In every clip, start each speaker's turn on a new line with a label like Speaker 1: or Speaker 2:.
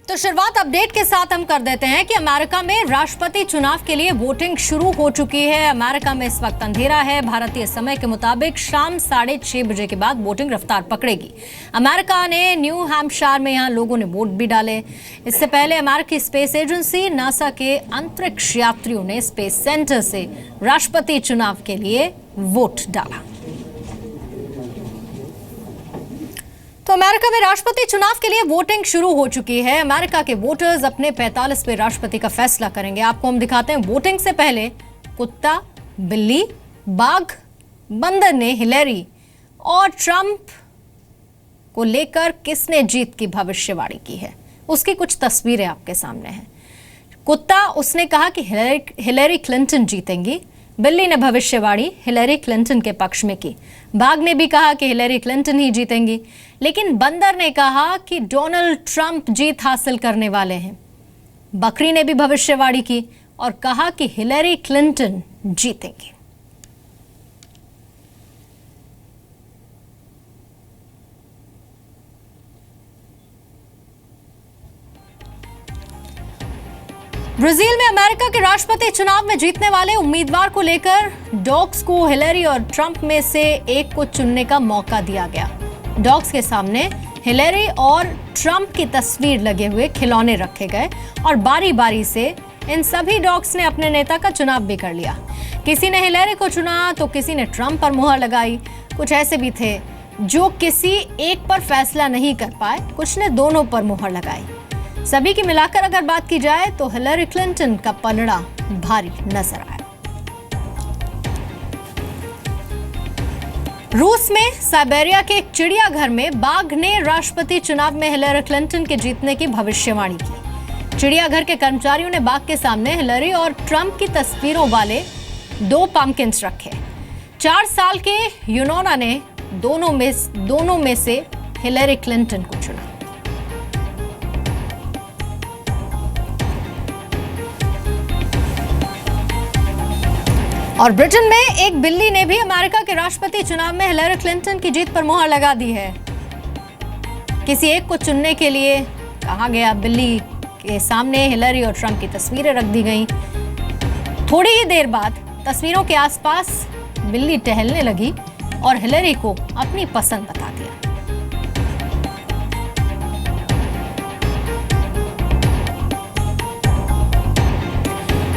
Speaker 1: तो शुरुआत अपडेट के साथ हम कर देते हैं कि अमेरिका में राष्ट्रपति चुनाव के लिए वोटिंग शुरू हो चुकी है। अमेरिका में इस वक्त अंधेरा है। भारतीय समय के मुताबिक शाम 6:30 बजे के बाद वोटिंग रफ्तार पकड़ेगी। अमेरिका ने न्यू हैम्पशायर में यहां लोगों ने वोट भी डाले। इससे पहले अमेरिकी स्पेस एजेंसी नासा के अंतरिक्ष यात्रियों ने स्पेस सेंटर से राष्ट्रपति चुनाव के लिए वोट डाला। तो अमेरिका में राष्ट्रपति चुनाव के लिए वोटिंग शुरू हो चुकी है। अमेरिका के वोटर्स अपने 45वें राष्ट्रपति का फैसला करेंगे। आपको हम दिखाते हैं वोटिंग से पहले कुत्ता, बिल्ली, बाघ, बंदर ने हिलेरी और ट्रंप को लेकर किसने जीत की भविष्यवाणी की है, उसकी कुछ तस्वीरें आपके सामने हैं। कुत्ता, उसने कहा कि हिलेरी क्लिंटन जीतेंगी। बिल्ली ने भविष्यवाणी हिलेरी क्लिंटन के पक्ष में की। बाघ ने भी कहा कि हिलेरी क्लिंटन ही जीतेंगी, लेकिन बंदर ने कहा कि डोनाल्ड ट्रंप जीत हासिल करने वाले हैं। बकरी ने भी भविष्यवाणी की और कहा कि हिलेरी क्लिंटन जीतेंगी। ब्राजील में अमेरिका के राष्ट्रपति चुनाव में जीतने वाले उम्मीदवार को लेकर डॉग्स को हिलेरी और ट्रंप में से एक को चुनने का मौका दिया गया। डॉग्स के सामने हिलेरी और ट्रंप की तस्वीर लगे हुए खिलौने रखे गए और बारी बारी से इन सभी डॉग्स ने अपने नेता का चुनाव भी कर लिया। किसी ने हिलेरी को चुना तो किसी ने ट्रंप पर मुहर लगाई। कुछ ऐसे भी थे जो किसी एक पर फैसला नहीं कर पाए, कुछ ने दोनों पर मुहर लगाई। सभी की मिलाकर अगर बात की जाए तो हिलेरी क्लिंटन का पलड़ा भारी नजर आया। रूस में साइबेरिया के एक चिड़ियाघर में बाघ ने राष्ट्रपति चुनाव में हिलेरी क्लिंटन के जीतने की भविष्यवाणी की। चिड़ियाघर के कर्मचारियों ने बाघ के सामने हिलेरी और ट्रंप की तस्वीरों वाले 2 पम्पकिंस रखे। 4 साल के यूनोना ने दोनों में से हिलेरी क्लिंटन को चुना। और ब्रिटेन में एक बिल्ली ने भी अमेरिका के राष्ट्रपति चुनाव में हिलेरी क्लिंटन की जीत पर मुहर लगा दी है। किसी एक को चुनने के लिए कहा गया। बिल्ली के सामने हिलेरी और ट्रंप की तस्वीरें रख दी गईं। थोड़ी ही देर बाद तस्वीरों के आसपास बिल्ली टहलने लगी और हिलेरी को अपनी पसंद बता दिया।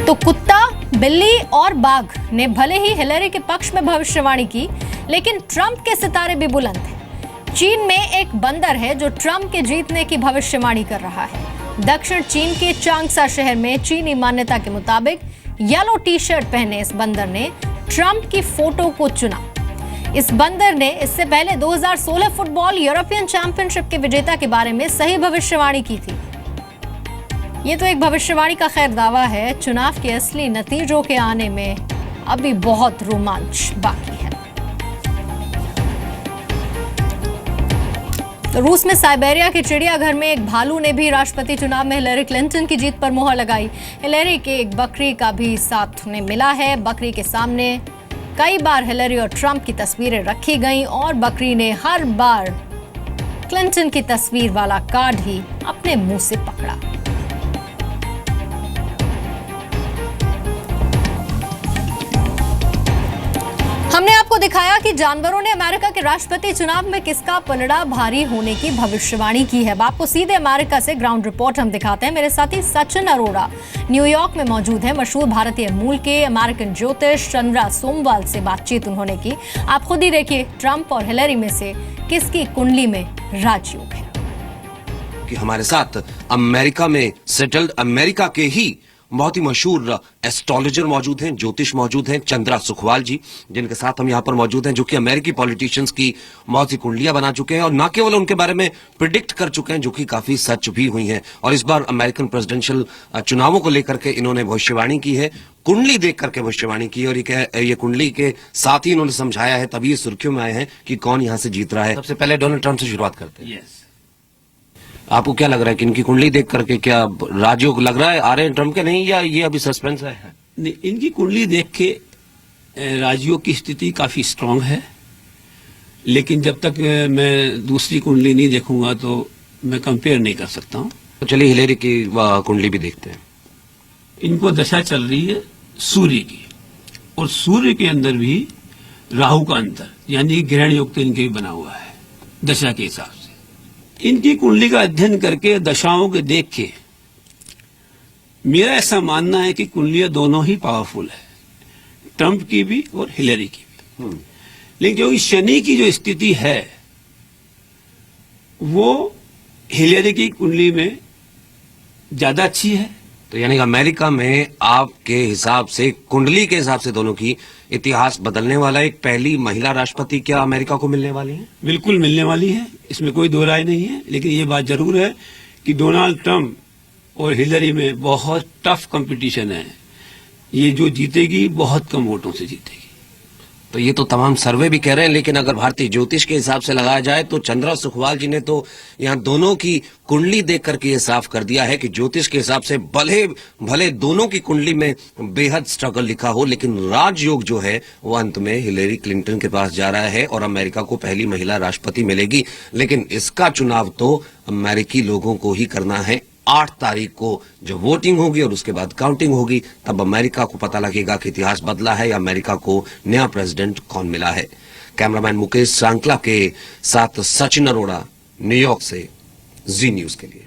Speaker 1: तो कुत्ता, बिल्ली और बाघ ने भले ही हिलेरी के पक्ष में भविष्यवाणी की, लेकिन ट्रंप के सितारे भी बुलंद हैं। चीन में एक बंदर है जो ट्रंप के जीतने की भविष्यवाणी कर रहा है। दक्षिण चीन के चांगसा शहर में चीनी मान्यता के मुताबिक येलो टी-शर्ट पहने इस बंदर ने ट्रंप की फोटो को चुना। इस बंदर ने इससे पहले 2016 फुटबॉल यूरोपियन चैंपियनशिप के विजेता के बारे में सही भविष्यवाणी की थी। ये तो एक भविष्यवाणी का खैर दावा है। चुनाव के असली नतीजों के आने में अभी बहुत रोमांच बाकी है। तो रूस में साइबेरिया के चिड़ियाघर में एक भालू ने भी राष्ट्रपति चुनाव में हिलेरी क्लिंटन की जीत पर मुहर लगाई। हिलेरी के एक बकरी का भी साथ उन्हें मिला है। बकरी के सामने कई बार हिलेरी और ट्रंप की तस्वीरें रखी गईं और बकरी ने हर बार क्लिंटन की तस्वीर वाला कार्ड ही अपने मुंह से पकड़ा। हमने आपको दिखाया कि जानवरों ने अमेरिका के राष्ट्रपति चुनाव में किसका पलड़ा भारी होने की भविष्यवाणी की है। अब आपको सीधे अमेरिका से ग्राउंड रिपोर्ट हम दिखाते हैं। मेरे साथी सचिन अरोड़ा न्यूयॉर्क में मौजूद है। मशहूर भारतीय मूल के अमेरिकन ज्योतिष चंद्रा सोमवाल से बातचीत उन्होंने की। आप खुद ही देखिए ट्रंप और हिलेरी में से किसकी कुंडली में राजयोग है।
Speaker 2: कि हमारे साथ अमेरिका में सेटल्ड अमेरिका के ही बहुत ही मशहूर एस्ट्रोलॉजर मौजूद हैं, ज्योतिष मौजूद हैं, चंद्रा सुखवाल जी, जिनके साथ हम यहाँ पर मौजूद हैं, जो कि अमेरिकी पॉलिटिशियंस की बहुत सी कुंडलियां बना चुके हैं और न केवल उनके बारे में प्रिडिक्ट कर चुके हैं, जो कि काफी सच भी हुई हैं। और इस बार अमेरिकन प्रेसिडेंशियल चुनावों को लेकर के इन्होंने भविष्यवाणी की है, कुंडली देख करके भविष्यवाणी की। और ये कुंडली के साथ ही इन्होंने समझाया है, तभी ये सुर्खियों में आए हैं कि कौन यहाँ से जीत रहा है। सबसे पहले डोनाल्ड ट्रंप से शुरुआत करते हैं। आपको क्या लग रहा है कि इनकी कुंडली देख करके क्या राजयोग लग रहा है आ रहे हैं ट्रंप के, नहीं, या ये अभी सस्पेंस है?
Speaker 3: नहीं, इनकी कुंडली देख के राजयोग की स्थिति काफी स्ट्रांग है, लेकिन जब तक मैं दूसरी कुंडली नहीं देखूंगा तो मैं कंपेयर नहीं कर सकता हूं।
Speaker 2: तो चलिए हिलेरी की कुंडली भी देखते हैं।
Speaker 3: इनको दशा चल रही है सूर्य की, और सूर्य के अंदर भी राहु का अंतर, यानी ग्रहण योग तो इनके भी बना हुआ है दशा के हिसाब से। इनकी कुंडली का अध्ययन करके, दशाओं के देख के, मेरा ऐसा मानना है कि कुंडलियां दोनों ही पावरफुल है, ट्रंप की भी और हिलेरी की भी। लेकिन जो शनि की जो स्थिति है वो हिलेरी की कुंडली में ज्यादा अच्छी है।
Speaker 2: तो यानी कि अमेरिका में आपके हिसाब से, कुंडली के हिसाब से, दोनों की इतिहास बदलने वाला एक पहली महिला राष्ट्रपति क्या अमेरिका को मिलने वाली है?
Speaker 3: बिल्कुल मिलने वाली है, इसमें कोई दो राय नहीं है। लेकिन ये बात जरूर है कि डोनाल्ड ट्रंप और हिलरी में बहुत टफ कंपटीशन है। ये जो जीतेगी बहुत कम वोटों से जीतेगी।
Speaker 2: तो ये तो तमाम सर्वे भी कह रहे हैं, लेकिन अगर भारतीय ज्योतिष के हिसाब से लगाया जाए तो चंद्रा सुखवाल जी ने तो यहाँ दोनों की कुंडली देख करके ये साफ कर दिया है कि ज्योतिष के हिसाब से भले दोनों की कुंडली में बेहद स्ट्रगल लिखा हो, लेकिन राजयोग जो है वो अंत में हिलेरी क्लिंटन के पास जा रहा है और अमेरिका को पहली महिला राष्ट्रपति मिलेगी। लेकिन इसका चुनाव तो अमेरिकी लोगों को ही करना है। 8 तारीख को जब वोटिंग होगी और उसके बाद काउंटिंग होगी, तब अमेरिका को पता लगेगा कि इतिहास बदला है या अमेरिका को नया प्रेसिडेंट कौन मिला है। कैमरामैन मुकेश सांकला के साथ सचिन अरोड़ा, न्यूयॉर्क से जी न्यूज के लिए।